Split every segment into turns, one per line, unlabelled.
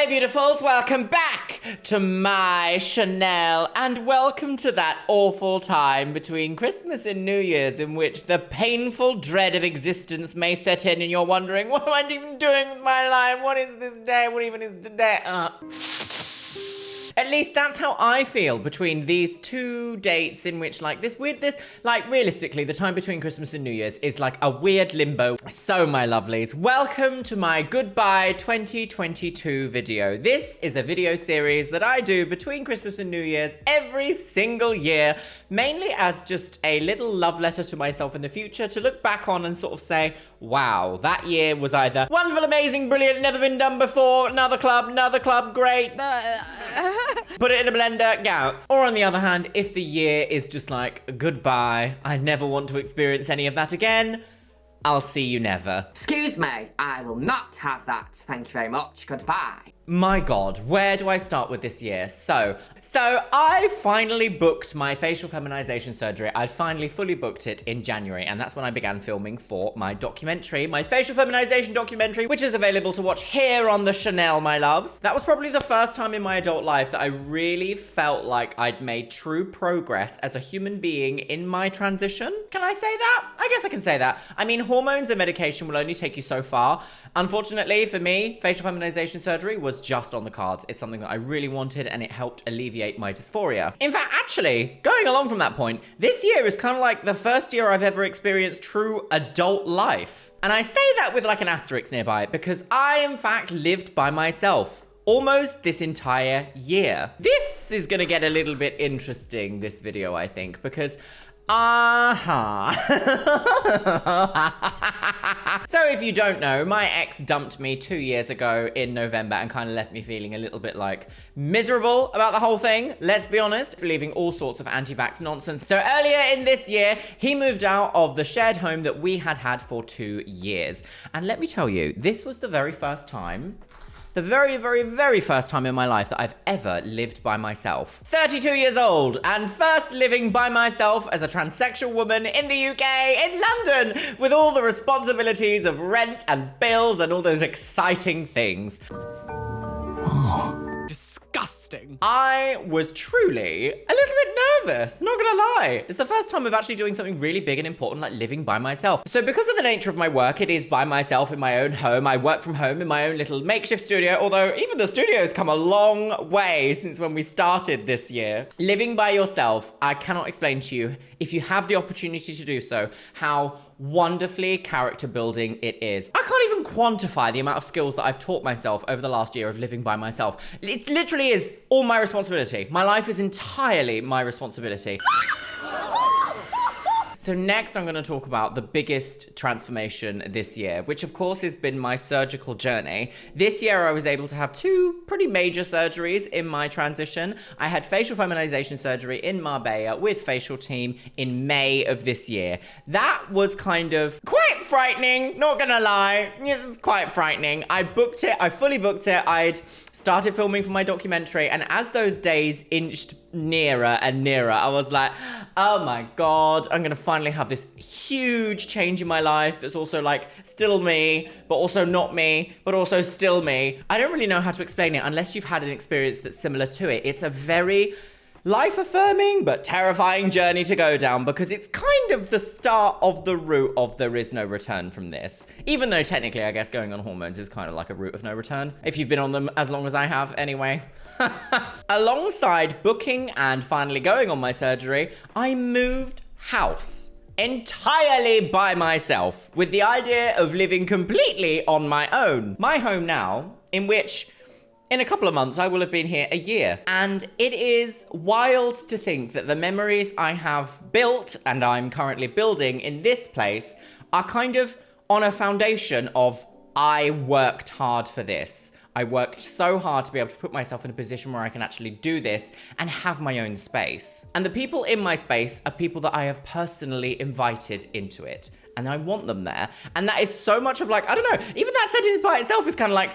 Hi beautifuls, welcome back to my Chanel and welcome to that awful time between Christmas and New Year's in which the painful dread of existence may set in and you're wondering, what am I even doing with my life? What is this day? What even is today? At least that's how I feel between these two dates in which realistically, the time between Christmas and New Year's is like a weird limbo. So my lovelies, welcome to my Goodbye 2022 video. This is a video series that I do between Christmas and New Year's every single year, mainly as just a little love letter to myself in the future to look back on and sort of say, wow, that year was either wonderful, amazing, brilliant, never been done before, another club, great, put it in a blender, gout. Or on the other hand, if the year is just like, goodbye, I never want to experience any of that again, I'll see you never.
Excuse me, I will not have that. Thank you very much. Goodbye.
My God, where do I start with this year? So I finally booked my facial feminization surgery. I finally fully booked it in January, and that's when I began filming for my documentary, my facial feminization documentary, which is available to watch here on the Chanel, my loves. That was probably the first time in my adult life that I really felt like I'd made true progress as a human being in my transition. Can I say that? I guess I can say that. I mean, hormones and medication will only take you so far. Unfortunately for me, facial feminization surgery was just on the cards. It's something that I really wanted and it helped alleviate my dysphoria. In fact, actually, going along from that point, this year is kind of like the first year I've ever experienced true adult life. And I say that with like an asterisk nearby it because I, in fact, lived by myself almost this entire year. This is gonna get a little bit interesting, this video, I think, because So if you don't know, my ex dumped me 2 years ago in November and kind of left me feeling a little bit like miserable about the whole thing, let's be honest, believing all sorts of anti-vax nonsense. So earlier in this year, he moved out of the shared home that we had had for 2 years. And let me tell you, this was the very first time, the very, very, very first time in my life that I've ever lived by myself. 32 years old, and first living by myself as a transsexual woman in the UK, in London, with all the responsibilities of rent and bills and all those exciting things. Disgusting. I was truly a little bit nervous, not gonna lie. It's the first time of actually doing something really big and important like living by myself. So because of the nature of my work, it is by myself in my own home. I work from home in my own little makeshift studio, although even the studio has come a long way since when we started this year. Living by yourself, I cannot explain to you, if you have the opportunity to do so, how wonderfully character building it is. I can't even quantify the amount of skills that I've taught myself over the last year of living by myself. It literally is all my responsibility. My life is entirely my responsibility. So next I'm going to talk about the biggest transformation this year, which of course has been my surgical journey. This year I was able to have 2 pretty major surgeries in my transition. I had facial feminization surgery in Marbella with facial team in May of this year. That was kind of quite frightening, not gonna lie. It was quite frightening. I booked it, I fully booked it. I'd started filming for my documentary, and as those days inched nearer and nearer, I was like, oh my God, I'm gonna finally have this huge change in my life that's also like still me, but also not me, but also still me. I don't really know how to explain it unless you've had an experience that's similar to it. It's a very life-affirming but terrifying journey to go down because it's kind of the start of the route of there is no return from this. Even though technically, I guess, going on hormones is kind of like a route of no return. If you've been on them as long as I have, anyway. Alongside booking and finally going on my surgery, I moved house entirely by myself with the idea of living completely on my own. My home now, in which in a couple of months, I will have been here a year. And it is wild to think that the memories I have built and I'm currently building in this place are kind of on a foundation of I worked hard for this. I worked so hard to be able to put myself in a position where I can actually do this and have my own space. And the people in my space are people that I have personally invited into it. And I want them there. And that is so much of like, I don't know, even that sentence by itself is kind of like,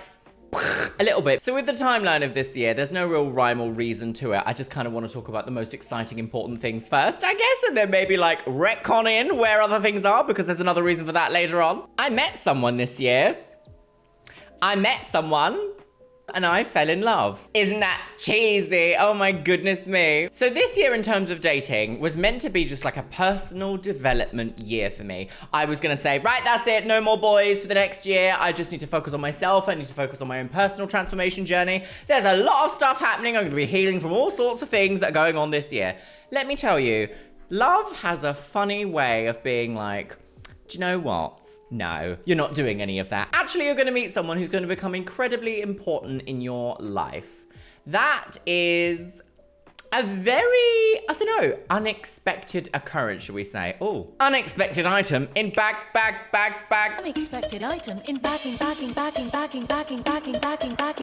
a little bit. So with the timeline of this year, there's no real rhyme or reason to it. I just kind of want to talk about the most exciting, important things first, I guess, and then maybe like retcon in where other things are, because there's another reason for that later on. I met someone this year. I met someone and I fell in love. Isn't that cheesy? Oh my goodness me. So this year in terms of dating was meant to be just like a personal development year for me. I was gonna say, right, that's it, no more boys for the next year. I just need to focus on myself. I need to focus on my own personal transformation journey. There's a lot of stuff happening. I'm gonna be healing from all sorts of things that are going on this year. Let me tell you, love has a funny way of being like, do you know what? No, you're not doing any of that. Actually, you're going to meet someone who's going to become incredibly important in your life. That is a very, I don't know, unexpected occurrence, shall we say. Oh, unexpected item in bag.
Unexpected item in backing.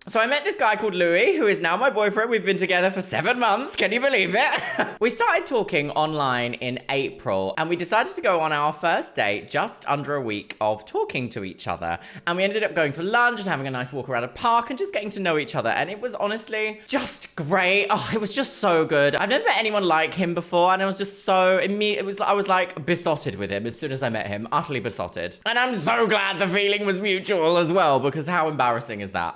So I met this guy called Louis, who is now my boyfriend. We've been together for 7 months. Can you believe it? We started talking online in April, and we decided to go on our first date just under a week of talking to each other. And we ended up going for lunch and having a nice walk around a park and just getting to know each other. And it was honestly just great. Oh, it was just so good. I've never met anyone like him before, and I was just so I was like besotted with him as soon as I met him, utterly besotted. And I'm so glad the feeling was mutual as well, because how embarrassing is that?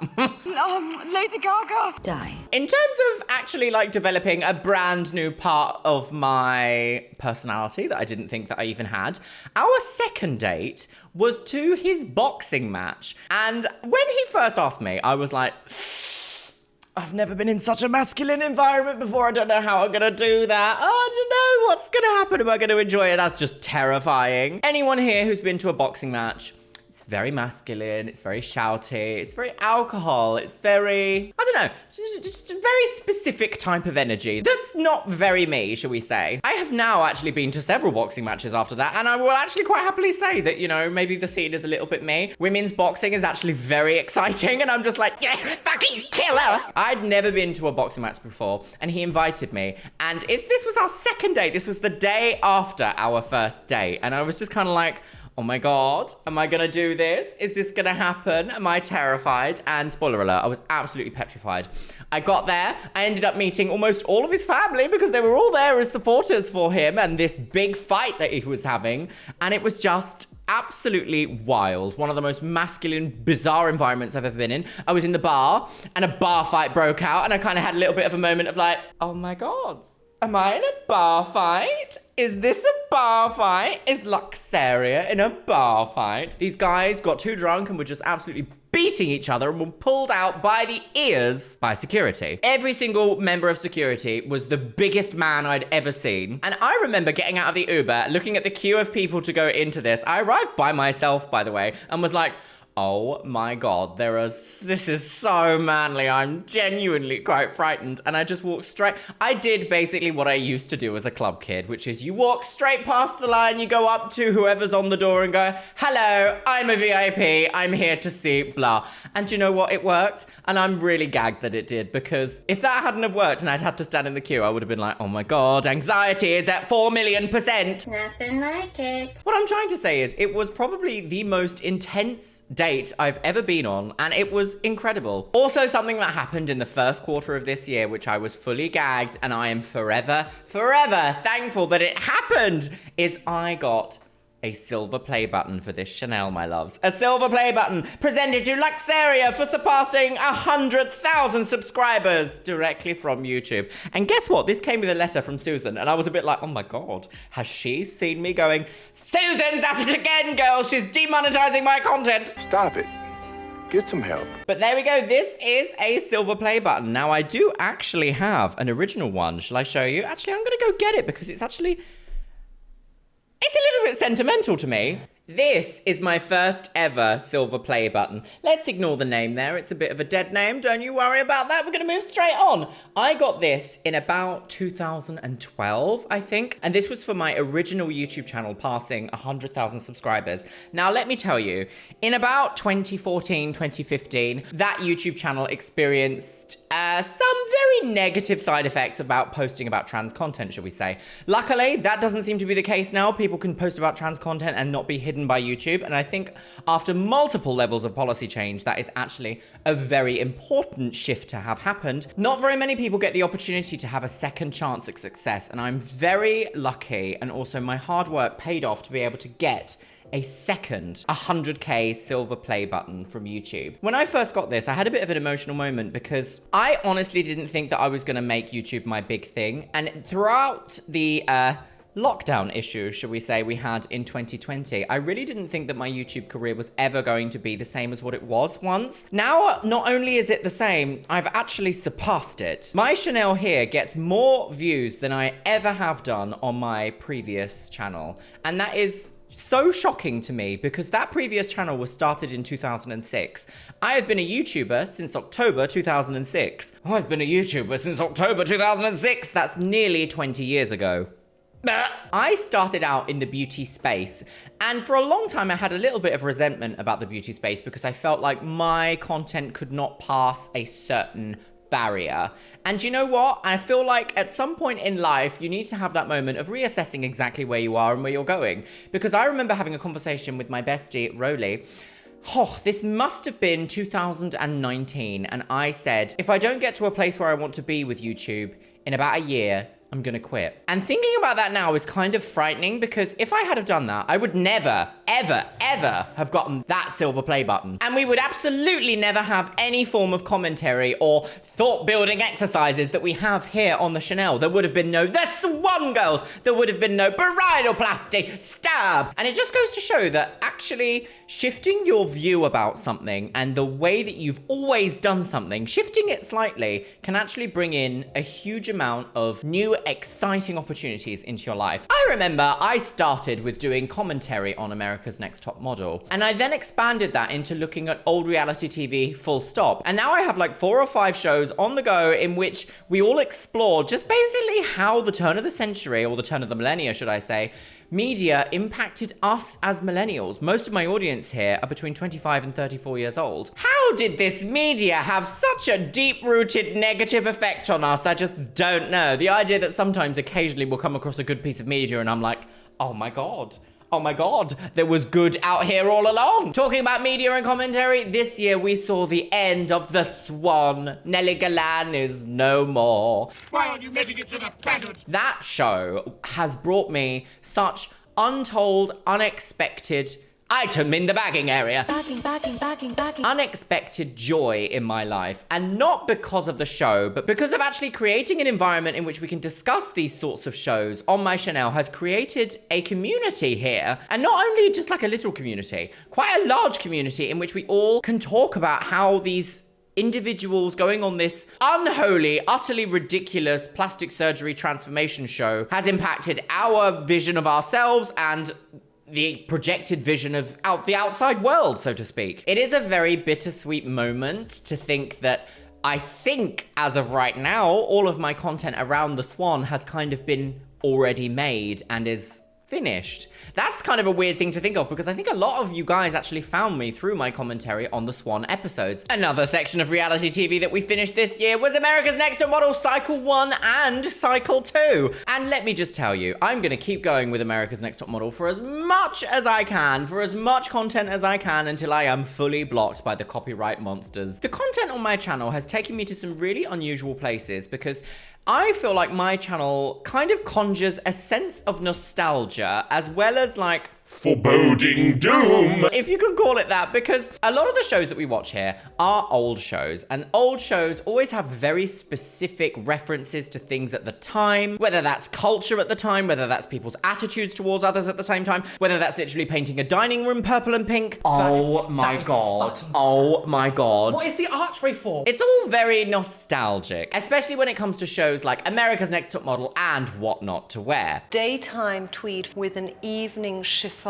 Lady Gaga. Die.
In terms of actually like developing a brand new part of my personality that I didn't think that I even had, our second date was to his boxing match. And when he first asked me, I was like, I've never been in such a masculine environment before. I don't know how I'm gonna do that. Oh, I don't know what's gonna happen. Am I gonna enjoy it? That's just terrifying. Anyone here who's been to a boxing match, it's very masculine, it's very shouty, it's very alcohol, it's very, I don't know, just a very specific type of energy. That's not very me, shall we say. I have now actually been to several boxing matches after that, and I will actually quite happily say that, you know, maybe the scene is a little bit me. Women's boxing is actually very exciting, and I'm just like, yes, fucking kill her. I'd never been to a boxing match before, and he invited me, and this was our second date. This was the day after our first date, and I was just kind of like, oh my God, am I gonna do this? Is this gonna happen? Am I terrified? And spoiler alert, I was absolutely petrified. I got there, I ended up meeting almost all of his family because they were all there as supporters for him and this big fight that he was having. And it was just absolutely wild. One of the most masculine, bizarre environments I've ever been in. I was in the bar and a bar fight broke out and I kind of had a little bit of a moment of like, oh my God, am I in a bar fight? Is this a bar fight? Is Luxeria in a bar fight? These guys got too drunk and were just absolutely beating each other and were pulled out by the ears by security. Every single member of security was the biggest man I'd ever seen. And I remember getting out of the Uber, looking at the queue of people to go into this. I arrived by myself, by the way, and was like, oh my God, this is so manly. I'm genuinely quite frightened. And I just walked straight. I did basically what I used to do as a club kid, which is you walk straight past the line, you go up to whoever's on the door and go, hello, I'm a VIP, I'm here to see blah. And you know what? It worked. And I'm really gagged that it did, because if that hadn't have worked and I'd had to stand in the queue, I would have been like, oh my God, anxiety is at 4,000,000%.
Nothing like it.
What I'm trying to say is it was probably the most intense date I've ever been on, and it was incredible. Also, something that happened in the first quarter of this year, which I was fully gagged, and I am forever thankful that it happened, is I got a silver play button for this Chanel, my loves. A silver play button presented to Luxeria for surpassing 100,000 subscribers directly from YouTube. And guess what? This came with a letter from Susan, and I was a bit like, oh my God, has she seen me going, Susan's at it again, girl. She's demonetizing my content.
Stop it. Get some help.
But there we go. This is a silver play button. Now, I do actually have an original one. Shall I show you? Actually, I'm going to go get it because it's a little bit sentimental to me. This is my first ever silver play button. Let's ignore the name there. It's a bit of a dead name. Don't you worry about that. We're going to move straight on. I got this in about 2012, I think. And this was for my original YouTube channel passing 100,000 subscribers. Now, let me tell you, in about 2014, 2015, that YouTube channel experienced some very negative side effects about posting about trans content, shall we say. Luckily, that doesn't seem to be the case now. People can post about trans content and not be hidden by YouTube. And I think after multiple levels of policy change, that is actually a very important shift to have happened. Not very many people get the opportunity to have a second chance at success. And I'm very lucky. And also my hard work paid off to be able to get a second 100k silver play button from YouTube. When I first got this, I had a bit of an emotional moment because I honestly didn't think that I was going to make YouTube my big thing. And throughout the lockdown issue, shall we say, we had in 2020, I really didn't think that my YouTube career was ever going to be the same as what it was once. Now, not only is it the same, I've actually surpassed it. My Chanel here gets more views than I ever have done on my previous channel. And that is so shocking to me because that previous channel was started in 2006. I have been a YouTuber since October 2006. I've been a YouTuber since October 2006. That's nearly 20 years ago. I started out in the beauty space, and for a long time I had a little bit of resentment about the beauty space because I felt like my content could not pass a certain barrier. And you know what? I feel like at some point in life, you need to have that moment of reassessing exactly where you are and where you're going. Because I remember having a conversation with my bestie, Roly. Oh, this must have been 2019. And I said, if I don't get to a place where I want to be with YouTube in about a year, I'm gonna quit. And thinking about that now is kind of frightening because if I had have done that, I would never, ever, ever have gotten that silver play button. And we would absolutely never have any form of commentary or thought-building exercises that we have here on the Chanel. There would have been no The Swan Girls. There would have been no Bridalplasty, Stab. And it just goes to show that actually shifting your view about something and the way that you've always done something, shifting it slightly can actually bring in a huge amount of new exciting opportunities into your life. I remember I started with doing commentary on America's Next Top Model, and I then expanded that into looking at old reality TV full stop. And now I have like 4 or 5 shows on the go in which we all explore just basically how the turn of the century, or the turn of the millennia, should I say, media impacted us as millennials. Most of my audience here are between 25 and 34 years old. How did this media have such a deep-rooted negative effect on us? I just don't know. The idea that sometimes occasionally we'll come across a good piece of media and I'm like, oh my God, there was good out here all along. Talking about media and commentary, this year we saw the end of The Swan. Nellie Galan is no more.
Why aren't you making it to the pageant?
That show has brought me such untold, unexpected item in the bagging area.
Bagging.
Unexpected joy in my life. And not because of the show, but because of actually creating an environment in which we can discuss these sorts of shows on my Chanel has created a community here. And not only just like a little community, quite a large community in which we all can talk about how these individuals going on this unholy, utterly ridiculous plastic surgery transformation show has impacted our vision of ourselves and the projected vision of the outside world, so to speak. It is a very bittersweet moment to think that I think, as of right now, all of my content around the Swan has kind of been already made and is finished. That's kind of a weird thing to think of because I think a lot of you guys actually found me through my commentary on the Swan episodes. Another section of reality TV that we finished this year was America's Next Top Model Cycle 1 and Cycle 2. And let me just tell you, I'm gonna keep going with America's Next Top Model for as much as I can, for as much content as I can until I am fully blocked by the copyright monsters. The content on my channel has taken me to some really unusual places because I feel like my channel kind of conjures a sense of nostalgia as well as like
Foreboding doom!
if you can call it that, because a lot of the shows that we watch here are old shows, and old shows always have very specific references to things at the time, whether that's culture at the time, whether that's people's attitudes towards others at the same time, whether that's literally painting a dining room purple and pink. Oh my God. Oh my God.
What is the archway for?
It's all very nostalgic, especially when it comes to shows like America's Next Top Model and What Not to Wear.
Daytime tweed with an evening chiffon.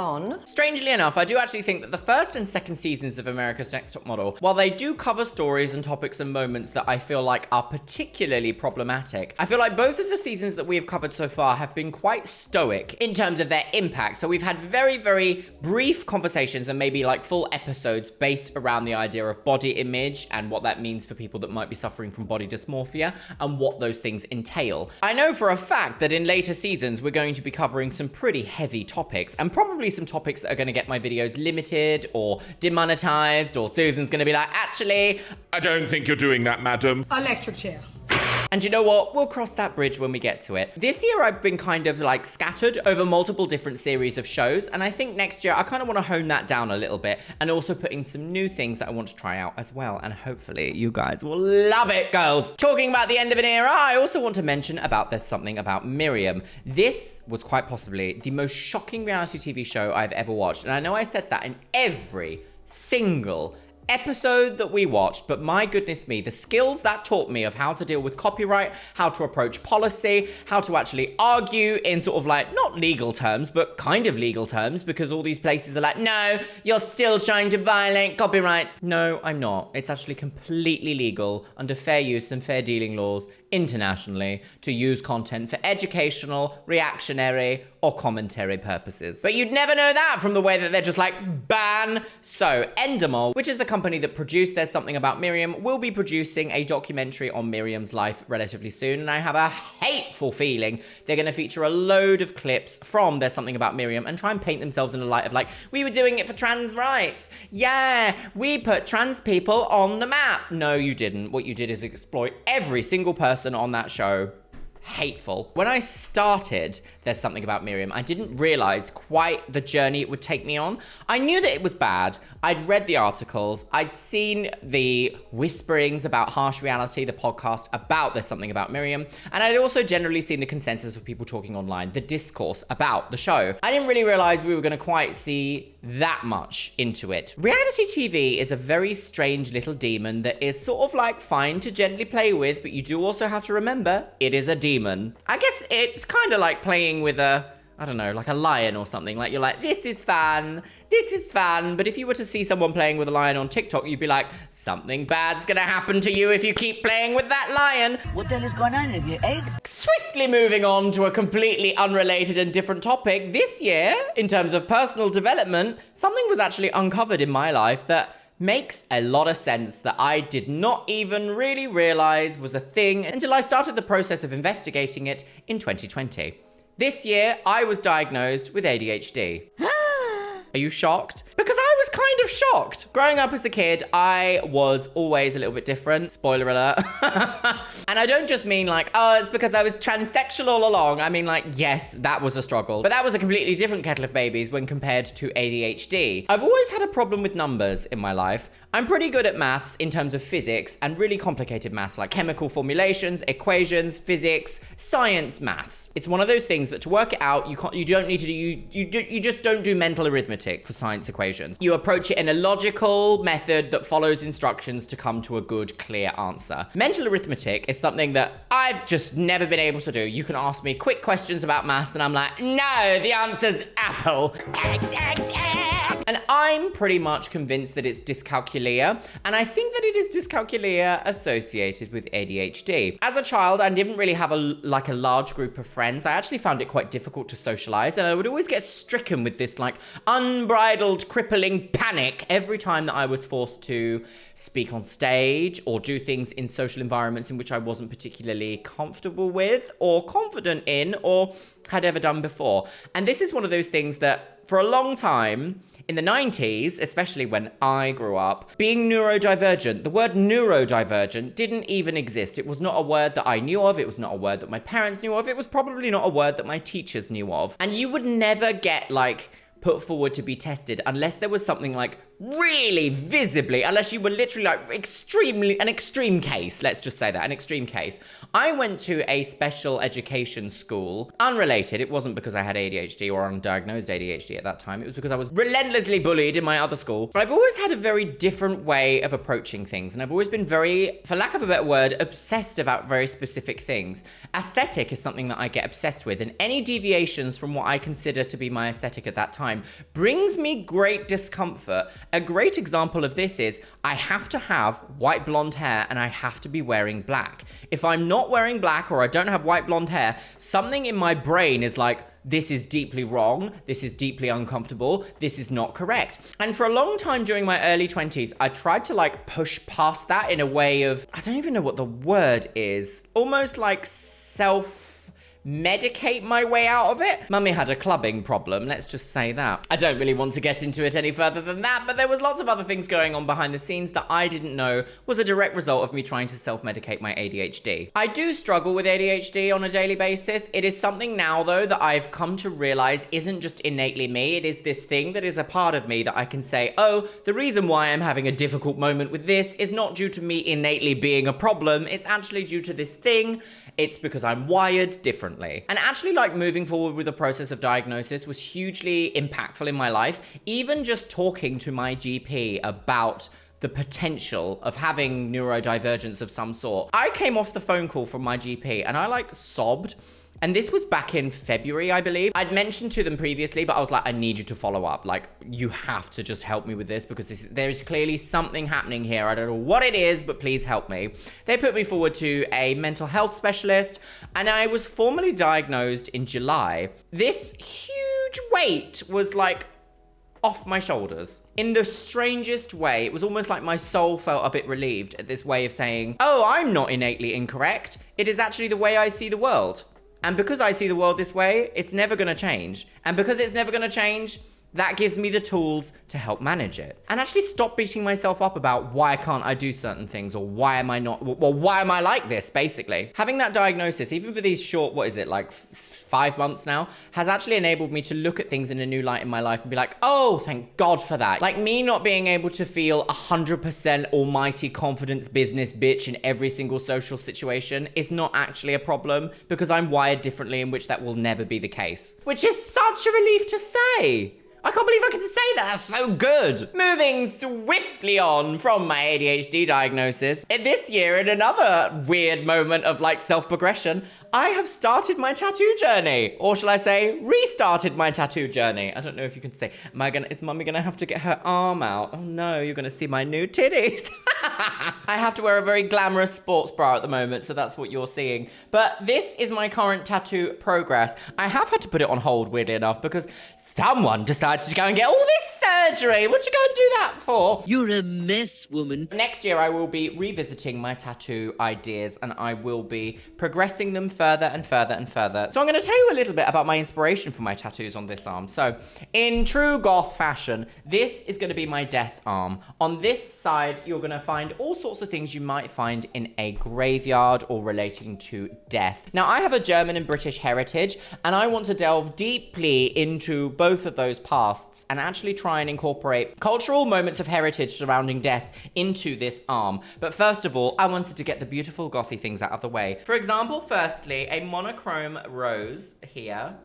Strangely enough, I do actually think that the first and second seasons of America's Next Top Model, while they do cover stories and topics and moments that I feel like are particularly problematic, I feel like both of the seasons that we have covered so far have been quite stoic in terms of their impact. So we've had very, very brief conversations and maybe like full episodes based around the idea of body image and what that means for people that might be suffering from body dysmorphia and what those things entail. I know for a fact that in later seasons, we're going to be covering some pretty heavy topics and probably some topics that are going to get my videos limited or demonetized, or Susan's going to be like, actually,
I don't think you're doing that, madam.
Electric chair.
And you know what? We'll cross that bridge when we get to it. This year I've been kind of like scattered over multiple different series of shows, and I think next year I kind of want to hone that down a little bit and also put in some new things that I want to try out as well, and hopefully you guys will love it, girls. Talking about the end of an era, I also want to mention about There's Something About Miriam. This was quite possibly the most shocking reality TV show I've ever watched, and I know I said that in every single episode that we watched, but my goodness me, the skills that taught me of how to deal with copyright, how to approach policy, how to actually argue in sort of like, not legal terms, but kind of legal terms, because all these places are like, no, you're still trying to violate copyright. No, I'm not. It's actually completely legal under fair use and fair dealing laws internationally to use content for educational, reactionary, or commentary purposes. But you'd never know that from the way that they're just like, ban. So Endemol, which is the company that produced There's Something About Miriam, will be producing a documentary on Miriam's life relatively soon, and I have a hateful feeling they're going to feature a load of clips from There's Something About Miriam and try and paint themselves in the light of like, we were doing it for trans rights. Yeah, we put trans people on the map. No, you didn't. What you did is exploit every single person on that show. Hateful. When I started There's Something About Miriam, I didn't realize quite the journey it would take me on. I knew that it was bad. I'd read the articles. I'd seen the Whisperings About Harsh Reality, the podcast about There's Something About Miriam. And I'd also generally seen the consensus of people talking online, the discourse about the show. I didn't really realize we were going to quite see that much into it. Reality TV is a very strange little demon that is sort of like fine to gently play with, but you do also have to remember it is a demon. I guess it's kind of like playing with I don't know, like a lion or something. Like you're like, this is fun. But if you were to see someone playing with a lion on TikTok, you'd be like, something bad's gonna happen to you if you keep playing with that lion.
What the hell is going on with your eggs?
Swiftly moving on to a completely unrelated and different topic. This year, in terms of personal development, something was actually uncovered in my life that makes a lot of sense that I did not even really realize was a thing until I started the process of investigating it in 2020. This year, I was diagnosed with ADHD. Are you shocked? Because I was kind of shocked. Growing up as a kid, I was always a little bit different. Spoiler alert. And I don't just mean like, oh, it's because I was transsexual all along. I mean like, yes, that was a struggle. But that was a completely different kettle of babies when compared to ADHD. I've always had a problem with numbers in my life. I'm pretty good at maths in terms of physics and really complicated maths like chemical formulations, equations, physics, science maths. It's one of those things that to work it out, you don't need to do, you just don't do mental arithmetic for science equations. You approach it in a logical method that follows instructions to come to a good, clear answer. Mental arithmetic is something that I've just never been able to do. You can ask me quick questions about maths and I'm like, no, the answer's apple. And I'm pretty much convinced that it's dyscalculia, and I think that it is dyscalculia associated with ADHD. As a child, I didn't really have a large group of friends. I actually found it quite difficult to socialize, and I would always get stricken with this like unbridled, crippling panic every time that I was forced to speak on stage or do things in social environments in which I wasn't particularly comfortable with or confident in or had ever done before. And this is one of those things that for a long time, in the 90s, especially when I grew up, being neurodivergent, the word neurodivergent didn't even exist. It was not a word that I knew of. It was not a word that my parents knew of. It was probably not a word that my teachers knew of. And you would never get like put forward to be tested unless there was something like really visibly, unless you were literally like an extreme case. Let's just say that, an extreme case. I went to a special education school, unrelated. It wasn't because I had ADHD or undiagnosed ADHD at that time. It was because I was relentlessly bullied in my other school. I've always had a very different way of approaching things, and I've always been very, for lack of a better word, obsessed about very specific things. Aesthetic is something that I get obsessed with, and any deviations from what I consider to be my aesthetic at that time brings me great discomfort. A great example of this is I have to have white blonde hair and I have to be wearing black. If I'm not wearing black or I don't have white blonde hair, something in my brain is like, this is deeply wrong, this is deeply uncomfortable, this is not correct. And for a long time during my early 20s, I tried to like push past that in a way of, I don't even know what the word is, almost like self medicate my way out of it. Mummy had a clubbing problem, let's just say that. I don't really want to get into it any further than that, but there was lots of other things going on behind the scenes that I didn't know was a direct result of me trying to self-medicate my ADHD. I do struggle with ADHD on a daily basis. It is something now, though, that I've come to realize isn't just innately me. It is this thing that is a part of me that I can say, oh, the reason why I'm having a difficult moment with this is not due to me innately being a problem. It's actually due to this thing. It's because I'm wired differently. And actually, like, moving forward with the process of diagnosis was hugely impactful in my life. Even just talking to my GP about the potential of having neurodivergence of some sort. I came off the phone call from my GP and I like sobbed. And this was back in February, I believe. I'd mentioned to them previously, but I was like, I need you to follow up. Like, you have to just help me with this because there's clearly something happening here. I don't know what it is, but please help me. They put me forward to a mental health specialist, and I was formally diagnosed in July. This huge weight was like off my shoulders. In the strangest way, it was almost like my soul felt a bit relieved at this way of saying, oh, I'm not innately incorrect. It is actually the way I see the world. And because I see the world this way, it's never going to change. And because it's never going to change, that gives me the tools to help manage it. And actually stop beating myself up about why can't I do certain things or why am I not, well, why am I like this, basically. Having that diagnosis, even for these short, what is it, like 5 months now, has actually enabled me to look at things in a new light in my life and be like, oh, thank God for that. Like me not being able to feel 100% almighty confidence business bitch in every single social situation is not actually a problem because I'm wired differently, in which that will never be the case. Which is such a relief to say. I can't believe I can say that. That's so good. Moving swiftly on from my ADHD diagnosis, this year, in another weird moment of like self-progression, I have started my tattoo journey. Or shall I say, restarted my tattoo journey. I don't know if you can say, is Mummy gonna have to get her arm out? Oh no, you're gonna see my new titties. I have to wear a very glamorous sports bra at the moment, so that's what you're seeing. But this is my current tattoo progress. I have had to put it on hold, weirdly enough, because someone decided to go and get all this surgery. What'd you go and do that for?
You're a mess, woman.
Next year, I will be revisiting my tattoo ideas and I will be progressing them further and further and further. So I'm going to tell you a little bit about my inspiration for my tattoos on this arm. So in true goth fashion, this is going to be my death arm. On this side, you're going to find all sorts of things you might find in a graveyard or relating to death. Now, I have a German and British heritage and I want to delve deeply into both of those pasts and actually try and incorporate cultural moments of heritage surrounding death into this arm. But first of all, I wanted to get the beautiful gothy things out of the way. For example, firstly, a monochrome rose here,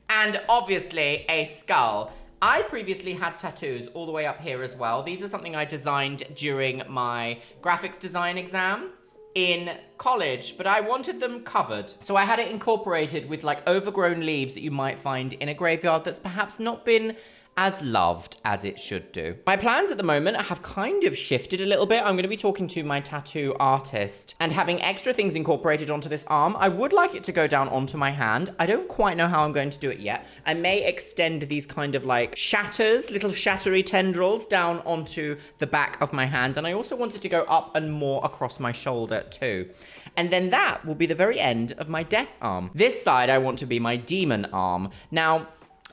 and obviously a skull. I previously had tattoos all the way up here as well. These are something I designed during my graphics design exam in college, but I wanted them covered. So I had it incorporated with like overgrown leaves that you might find in a graveyard that's perhaps not been as loved as it should do. My plans at the moment have kind of shifted a little bit. I'm going to be talking to my tattoo artist and having extra things incorporated onto this arm. I would like it to go down onto my hand. I don't quite know how I'm going to do it yet. I may extend these kind of like shatters, little shattery tendrils down onto the back of my hand. And I also wanted to go up and more across my shoulder too. And then that will be the very end of my death arm. This side I want to be my demon arm. Now,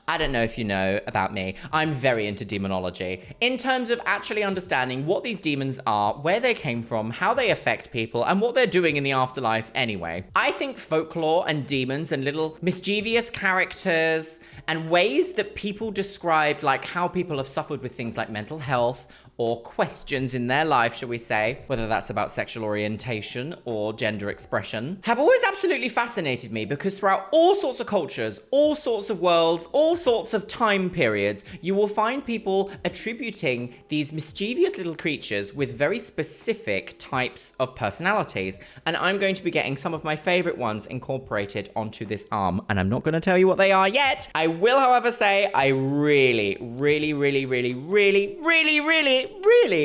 I don't know if you know about me, I'm very into demonology. In terms of actually understanding what these demons are, where they came from, how they affect people, and what they're doing in the afterlife anyway. I think folklore and demons and little mischievous characters and ways that people describe like how people have suffered with things like mental health or questions in their life, shall we say, whether that's about sexual orientation or gender expression, have always absolutely fascinated me because throughout all sorts of cultures, all sorts of worlds, all sorts of time periods, you will find people attributing these mischievous little creatures with very specific types of personalities. And I'm going to be getting some of my favorite ones incorporated onto this arm. And I'm not going to tell you what they are yet. I will, however, say I really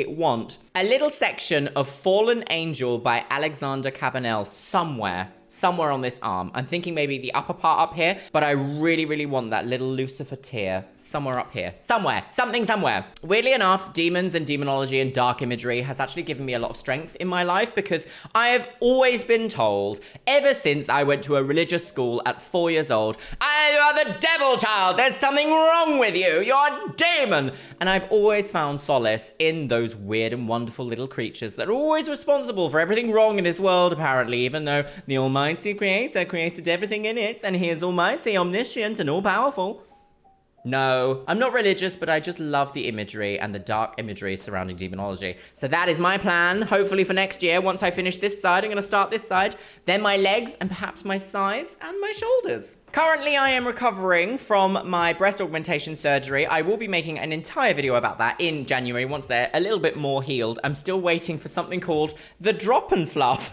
want a little section of Fallen Angel by Alexander Cabanel somewhere somewhere on this arm. I'm thinking maybe the upper part up here, but I really, really want that little Lucifer tear somewhere up here. Somewhere. Weirdly enough, demons and demonology and dark imagery has actually given me a lot of strength in my life because I have always been told, ever since I went to a religious school at 4 years old, you are the devil, child. There's something wrong with you. You're a demon. And I've always found solace in those weird and wonderful little creatures that are always responsible for everything wrong in this world, apparently, even though the Almighty Creator created everything in it, and He is almighty, omniscient, and all-powerful. No, I'm not religious, but I just love the imagery and the dark imagery surrounding demonology. So that is my plan, hopefully for next year. Once I finish this side, I'm going to start this side, then my legs, and perhaps my sides and my shoulders. Currently, I am recovering from my breast augmentation surgery. I will be making an entire video about that in January once they're a little bit more healed. I'm still waiting for something called the drop and fluff,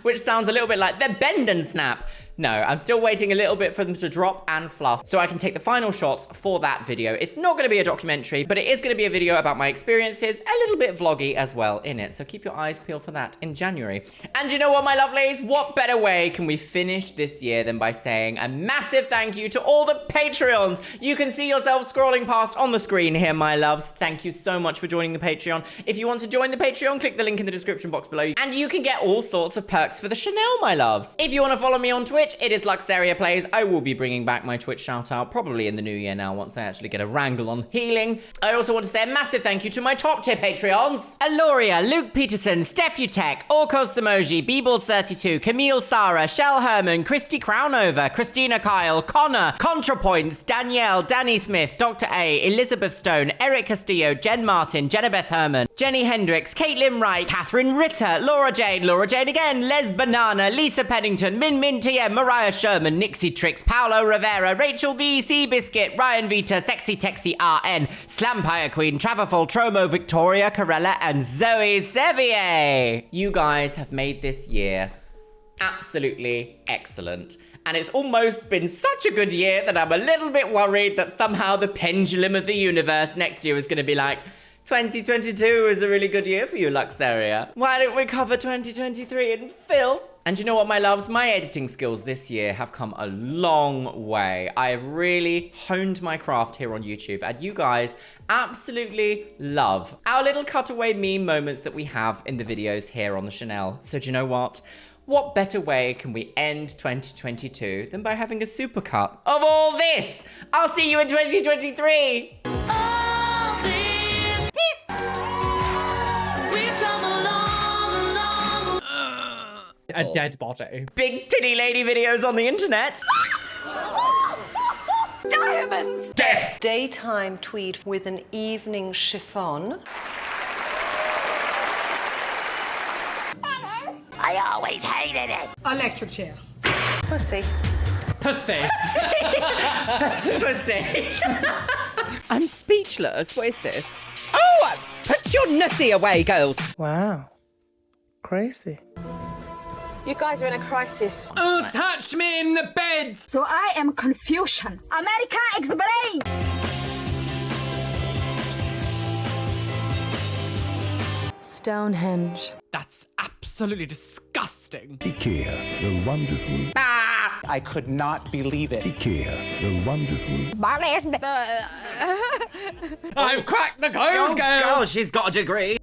which sounds a little bit like the bend and snap. No, I'm still waiting a little bit for them to drop and fluff so I can take the final shots for that video. It's not going to be a documentary, but it is going to be a video about my experiences, a little bit vloggy as well in it. So keep your eyes peeled for that in January. And you know what, my lovelies? What better way can we finish this year than by saying a massive thank you to all the Patreons. You can see yourself scrolling past on the screen here, my loves. Thank you so much for joining the Patreon. If you want to join the Patreon, click the link in the description box below. And you can get all sorts of perks for the Chanel, my loves. If you want to follow me on Twitch, it is Luxeria Plays. I will be bringing back my Twitch shout out probably in the new year now once I actually get a wrangle on healing. I also want to say a massive thank you to my top tier Patreons. Aloria, Luke Peterson, Stephutek, Orkos Samoji, Beebles32, Camille Sara, Shell Herman, Christy Crownova, Christina Kyle, Connor, ContraPoints, Danielle, Danny Smith, Dr. A, Elizabeth Stone, Eric Castillo, Jen Martin, Jennifer Herman, Jenny Hendricks, Caitlin Wright, Catherine Ritter, Laura Jane again, Les Banana, Lisa Pennington, Min TM, Mariah Sherman, Nixie Tricks, Paolo Rivera, Rachel the Seabiscuit, Ryan Vita, Sexy Texy RN, Slampire Queen, Traverful, Tromo, Victoria Corella, and Zoe Sevier. You guys have made this year absolutely excellent. And it's almost been such a good year that I'm a little bit worried that somehow the pendulum of the universe next year is going to be like, 2022 is a really good year for you, Luxeria. Why don't we cover 2023 in filth? And you know what, my loves? My editing skills this year have come a long way. I have really honed my craft here on YouTube, and you guys absolutely love our little cutaway meme moments that we have in the videos here on the Chanel. So do you know what? What better way can we end 2022 than by having a supercut of all this? I'll see you in 2023.
A dead body.
Big titty lady videos on the internet.
Diamonds!
Death!
Daytime tweed with an evening chiffon.
I always hated it.
Electric chair.
Pussy.
Pussy.
Pussy. I'm speechless. What is this? Oh, put your nussy away, girls.
Wow. Crazy.
You guys are in a crisis.
Oh, touch me in the bed.
So I am confusion. America, explain! Stonehenge.
That's absolutely disgusting.
Ikea, the wonderful.
I could not believe it.
Ikea, the wonderful.
I've cracked the code,
Oh,
girl.
girl, she's got a degree.